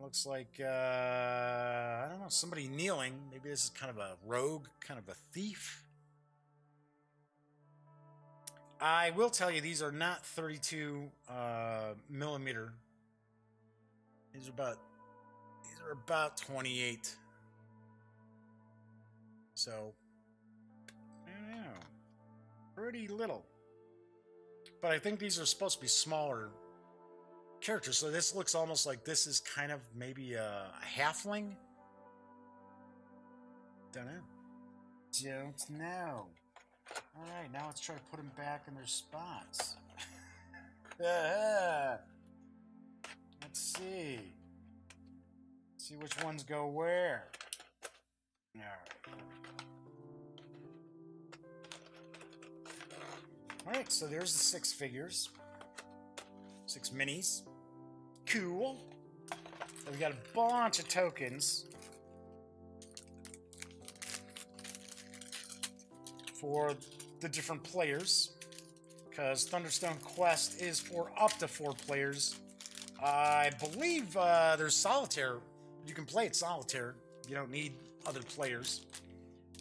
Looks like, I don't know, somebody kneeling. Maybe this is kind of a rogue, kind of a thief. I will tell you, these are not 32 millimeter. These are about 28. So, I don't know. Pretty little. But I think these are supposed to be smaller characters. So this looks almost like this is kind of maybe a halfling. Don't know. Alright, now let's try to put them back in their spots. Let's see. See which ones go where. Alright, so there's the 6 figures. 6 minis. Cool. So we got a bunch of tokens for the different players, because Thunderstone Quest is for up to 4 players. I believe there's solitaire. You can play it solitaire. You don't need other players.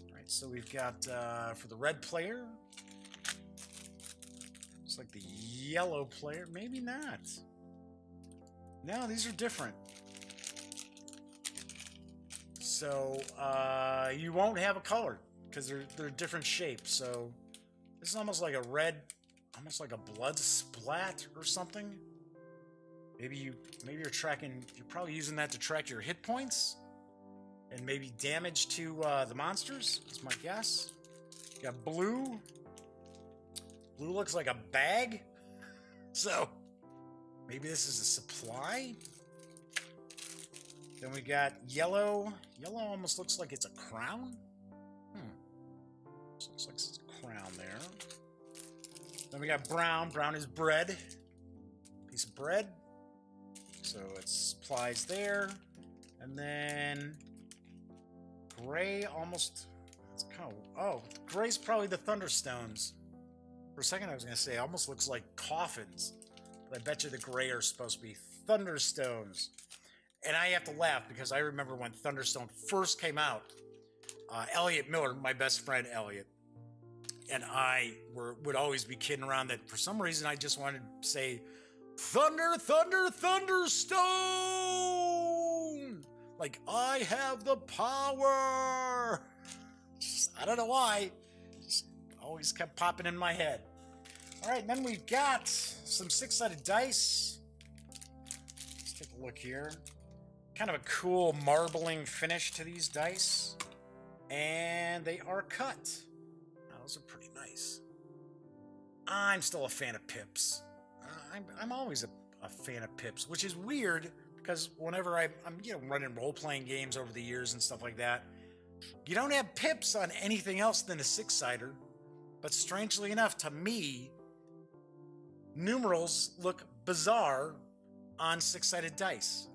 All right, so we've got for the red player. It's like the yellow player. Maybe not. No, these are different. So you won't have a color because they're different shapes. So this is almost like a red, almost like a blood splat or something. Maybe you're tracking. You're probably using that to track your hit points and maybe damage to the monsters. That's my guess. You got blue. Blue looks like a bag. So maybe this is a supply. Then we got yellow. Yellow almost looks like it's a crown. This looks like it's a crown there. Then we got brown. Brown is bread. Piece of bread. So it's supplies there. And then gray almost... It's kind of... Oh, gray's probably the Thunderstones. For a second I was going to say, it almost looks like coffins. But I bet you the gray are supposed to be Thunderstones. And I have to laugh because I remember when Thunderstone first came out, Elliot Miller, my best friend Elliot, and I would always be kidding around that for some reason I just wanted to say, Thunder, Thunder, Thunderstone! Like, I have the power! I don't know why. Just always kept popping in my head. All right, and then we've got some 6-sided dice. Let's take a look here. Kind of a cool marbling finish to these dice. And they are cut. Those are pretty nice. I'm still a fan of pips. I'm always a fan of pips, which is weird because whenever I'm running role-playing games over the years and stuff like that, you don't have pips on anything else than a 6-sider. But strangely enough, to me, numerals look bizarre on 6-sided dice.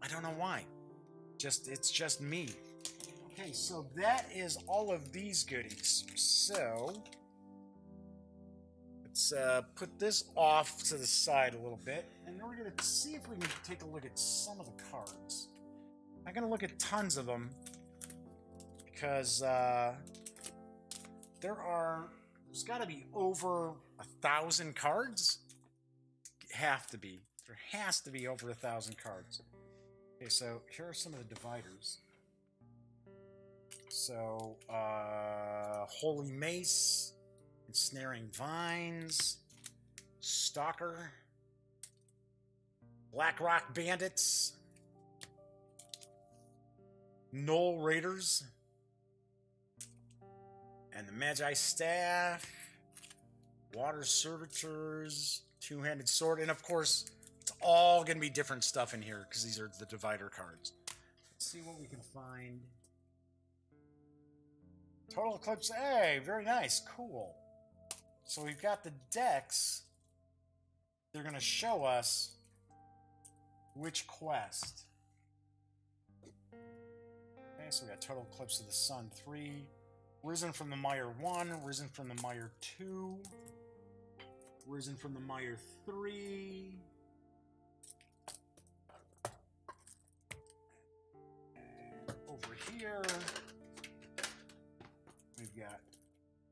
I don't know why. It's just me. Okay, so that is all of these goodies. So let's put this off to the side a little bit, and then we're going to see if we can take a look at some of the cards. I'm going to look at tons of them because there's got to be over 1,000 cards. Have to be. There has to be over 1,000 cards. Okay, so here are some of the dividers. So, Holy Mace, Ensnaring Vines, Stalker, Black Rock Bandits, Knoll Raiders, and the Magi Staff, Water Servitors, Two-Handed Sword, and of course, it's all going to be different stuff in here because these are the divider cards. Let's see what we can find. Total Eclipse, hey, very nice, cool. So we've got the decks. They're going to show us which quest. Okay, so we got Total Eclipse of the Sun 3, Risen from the Mire 1, Risen from the Mire 2, Risen from the Mire 3. Over here, we've got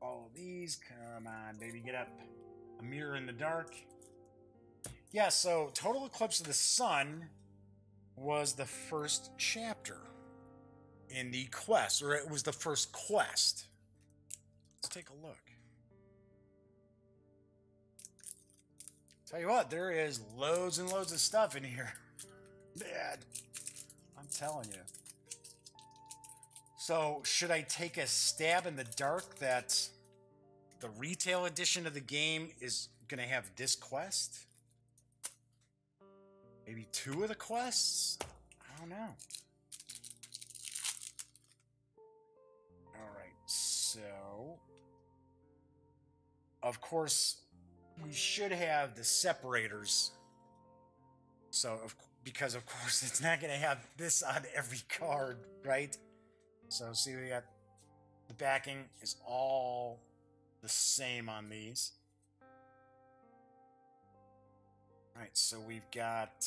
all of these. Come on, baby, get up. A Mirror in the Dark. Yeah, so Total Eclipse of the Sun was the first chapter in the quest, or it was the first quest. Let's take a look. Tell you what, there is loads and loads of stuff in here. Man, I'm telling you. So, should I take a stab in the dark that the retail edition of the game is going to have this quest? Maybe 2 of the quests? I don't know. Alright, so... Of course, we should have the separators. So, because of course it's not going to have this on every card, right? So, see, we got the backing is all the same on these. All right, so we've got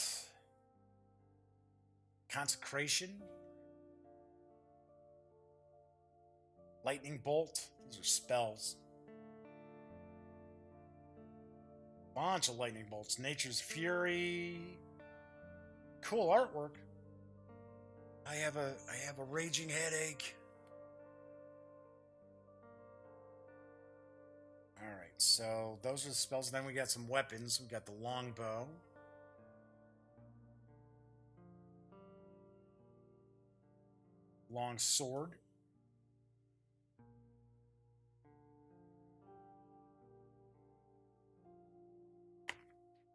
Consecration, Lightning Bolt. These are spells. Bunch of lightning bolts. Nature's Fury. Cool artwork. I have a raging headache. All right, so those are the spells. Then we got some weapons. We got the longbow. Long sword.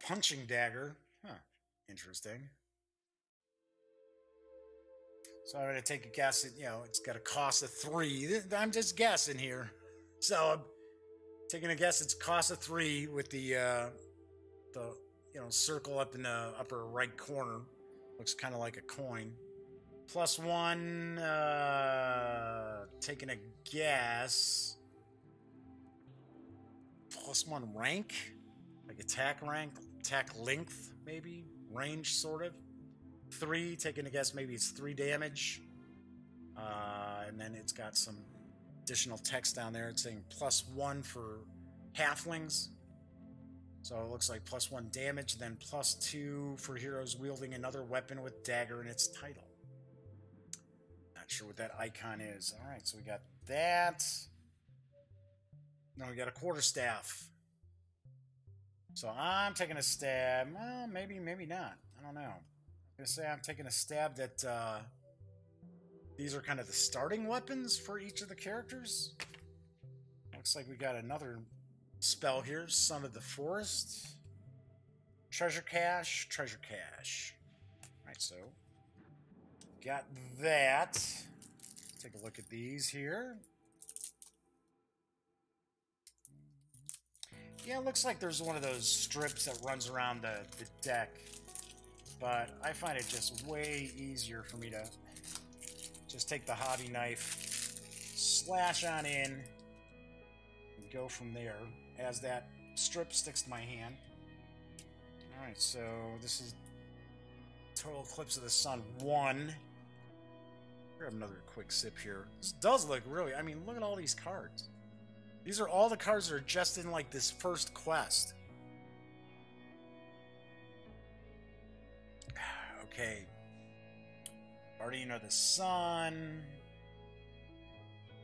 Punching dagger. Huh, interesting. So I'm going to take a guess at, it's got a cost of 3. I'm just guessing here. So I'm taking a guess it's cost of 3 with the circle up in the upper right corner. Looks kind of like a coin. +1, taking a guess. +1 rank? Like attack rank, attack length, maybe? Range, sort of. 3, taking a guess, maybe it's 3 damage. And then it's got some additional text down there. It's saying +1 for halflings. So it looks like +1 damage, then +2 for heroes wielding another weapon with dagger in its title. Not sure what that icon is. Alright, so we got that. Now we got a quarterstaff. So I'm taking a stab. Well, maybe not. I don't know. I'm going to say I'm taking a stab that these are kind of the starting weapons for each of the characters. Looks like we got another spell here. Son of the Forest. Treasure cache. Treasure cache. Alright, so got that. Take a look at these here. Yeah, it looks like there's one of those strips that runs around the deck. But I find it just way easier for me to just take the hobby knife, slash on in, and go from there as that strip sticks to my hand. Alright, so this is Total Eclipse of the Sun 1. Grab another quick sip here. This does look really... I mean, look at all these cards. These are all the cards that are just in, like, this first quest. Okay. Guardian of the Sun.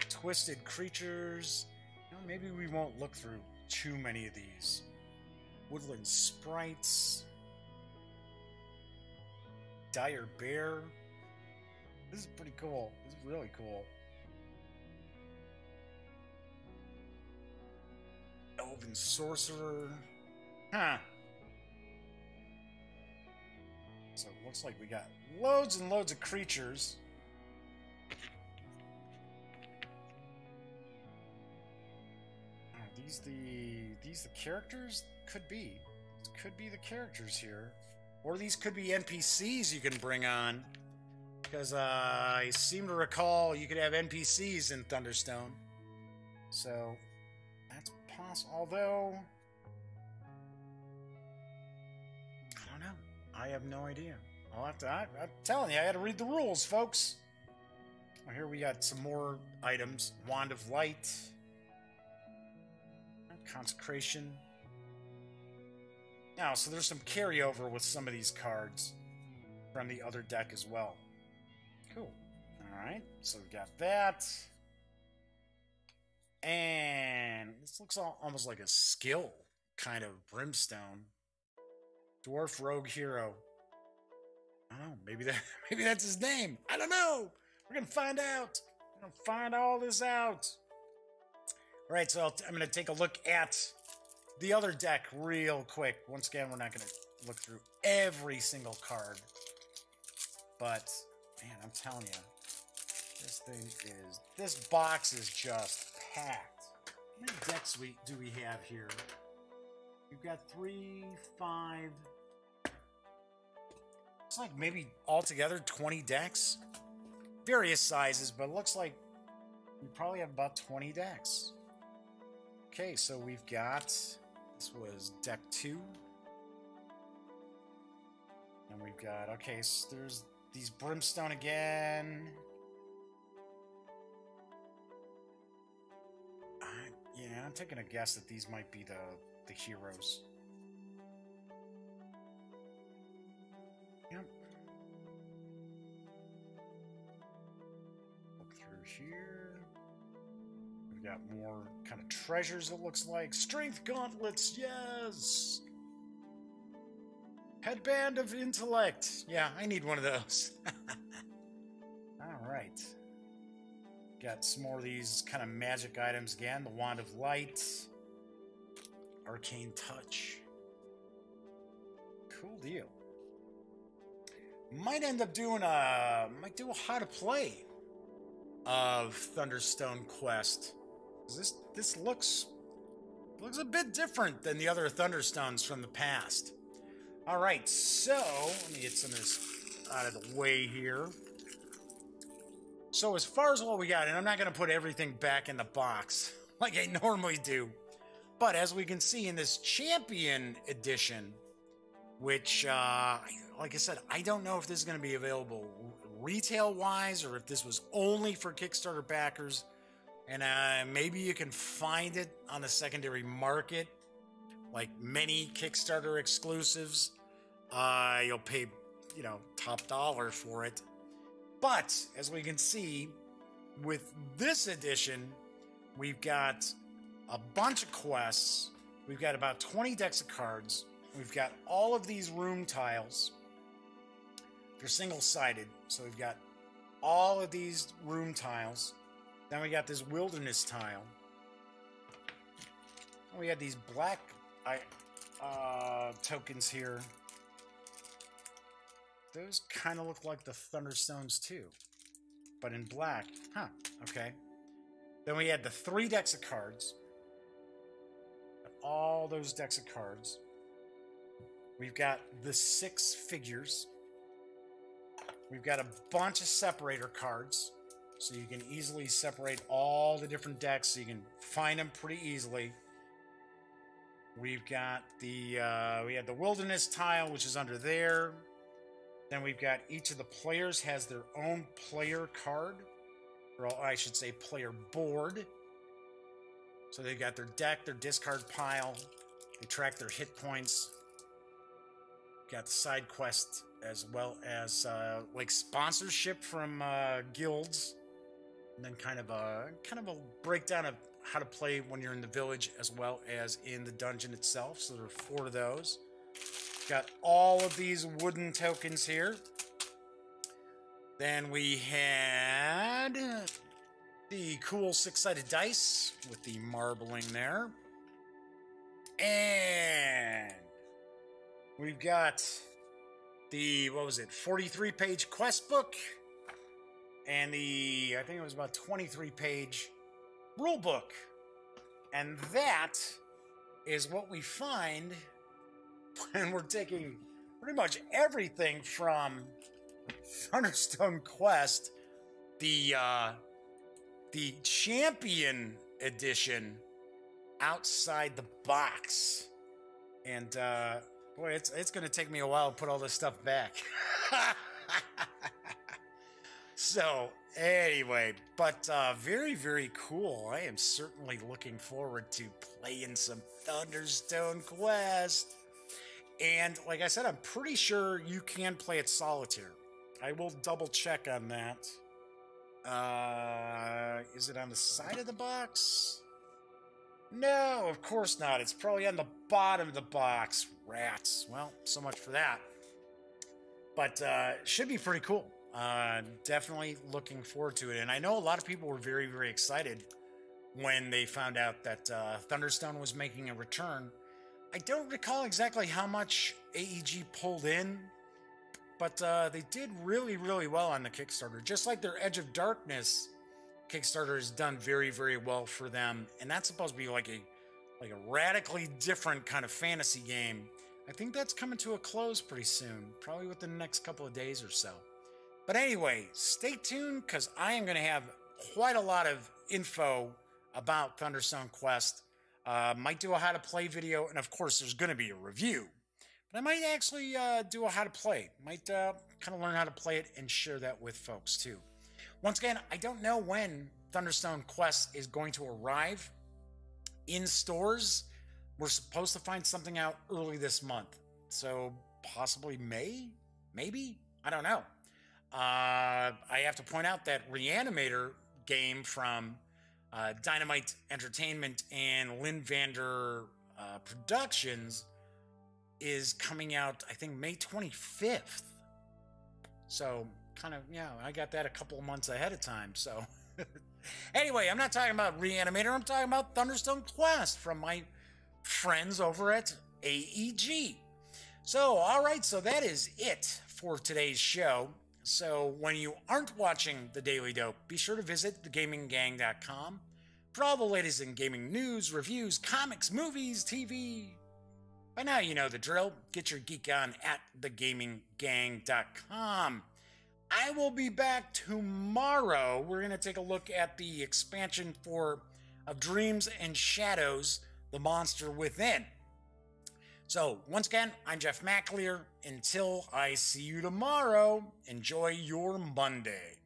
Twisted Creatures. Maybe we won't look through too many of these. Woodland Sprites. Dire Bear. This is pretty cool. This is really cool. Elven Sorcerer. Huh. So it looks like we got loads and loads of creatures. Are these the characters? Could be. These could be the characters here. Or these could be NPCs you can bring on. Because I seem to recall you could have NPCs in Thunderstone. So that's possible. Although I don't know. I have no idea. I'll have to. I'm telling you, I got to read the rules, folks. Well, here we got some more items. Wand of Light. Consecration. Now, so there's some carryover with some of these cards from the other deck as well. Cool. Alright, so we got that. And this looks almost like a skill kind of brimstone. Dwarf Rogue Hero. I don't know, maybe that's his name. I don't know. We're gonna find out. We're gonna find all this out. Alright, so I'm gonna take a look at the other deck real quick. Once again, we're not gonna look through every single card. But man, I'm telling you, this box is just packed. How many decks do we have here? We've got 3, 5. Looks like maybe altogether 20 decks. Various sizes, but it looks like we probably have about 20 decks. Okay, so we've got, this was deck 2. And we've got, okay, so there's these Brimstone again. Yeah, I'm taking a guess that these might be the heroes. Yep. Look through here. We've got more kind of treasures, it looks like. Strength gauntlets, yes! Headband of Intellect. Yeah, I need one of those. Alright. Got some more of these kind of magic items again. The Wand of Light. Arcane Touch. Cool deal. Might end up doing might do a how to play of Thunderstone Quest. This looks a bit different than the other Thunderstones from the past. All right, so let me get some of this out of the way here. So as far as what we got, and I'm not going to put everything back in the box like I normally do, but as we can see in this Champion edition, which, like I said, I don't know if this is going to be available retail-wise or if this was only for Kickstarter backers, and maybe you can find it on the secondary market, like many Kickstarter exclusives. You'll pay, you know, top dollar for it. But, as we can see, with this edition, we've got a bunch of quests. We've got about 20 decks of cards. We've got all of these room tiles. They're single-sided, so we've got all of these room tiles. Then we got this wilderness tile. We had these black tokens here. Those kind of look like the Thunderstones too, but in black. Huh, okay. Then we had the 3 decks of cards. All those decks of cards. We've got the 6 figures. We've got a bunch of separator cards, so you can easily separate all the different decks, so you can find them pretty easily. We've got the, we had the wilderness tile, which is under there. Then we've got each of the players has their own player card, or I should say player board. So they've got their deck, their discard pile. They track their hit points. Got the side quest as well as like sponsorship from guilds, and then kind of a breakdown of how to play when you're in the village as well as in the dungeon itself. So there are 4 of those. Got all of these wooden tokens here. Then we had the cool 6-sided dice with the marbling there. And we've got the, what was it, 43-page quest book. And the, I think it was about 23-page rule book. And that is what we find when we're taking pretty much everything from Thunderstone Quest, the Champion edition, outside the box. And boy, it's going to take me a while to put all this stuff back. So anyway, but very, very cool. I am certainly looking forward to playing some Thunderstone Quest. And like I said, I'm pretty sure you can play it solitaire. I will double check on that. Is it on the side of the box? No, of course not. It's probably on the bottom of the box. Rats. Well, so much for that. But should be pretty cool. Definitely looking forward to it. And I know a lot of people were very, very excited when they found out that Thunderstone was making a return. I don't recall exactly how much AEG pulled in, but they did really, really well on the Kickstarter. Just like their Edge of Darkness Kickstarter has done very, very well for them, and that's supposed to be like a radically different kind of fantasy game. I think that's coming to a close pretty soon, probably within the next couple of days or so. But anyway, stay tuned, because I am going to have quite a lot of info about Thunderstone Quest. Might do a how to play video, and of course there's going to be a review. But I might actually do a how to play. Might kind of learn how to play it and share that with folks too. Once again, I don't know when Thunderstone Quest is going to arrive in stores. We're supposed to find something out early this month. So possibly May? Maybe? I don't know. I have to point out that Reanimator game from Dynamite Entertainment and Lynn Vander Productions is coming out, I think, May 25th. So, kind of, yeah, I got that a couple of months ahead of time, so. Anyway, I'm not talking about Reanimator, I'm talking about Thunderstone Quest from my friends over at AEG. So, alright, so that is it for today's show. So, when you aren't watching The Daily Dope, be sure to visit thegaminggang.com for all the latest in gaming news, reviews, comics, movies, TV, By now you know the drill. Get your geek on at thegaminggang.com. I will be back tomorrow. We're going to take a look at the expansion of Dreams and Shadows, The Monster Within. So, once again, I'm Jeff McAleer. Until I see you tomorrow, enjoy your Monday.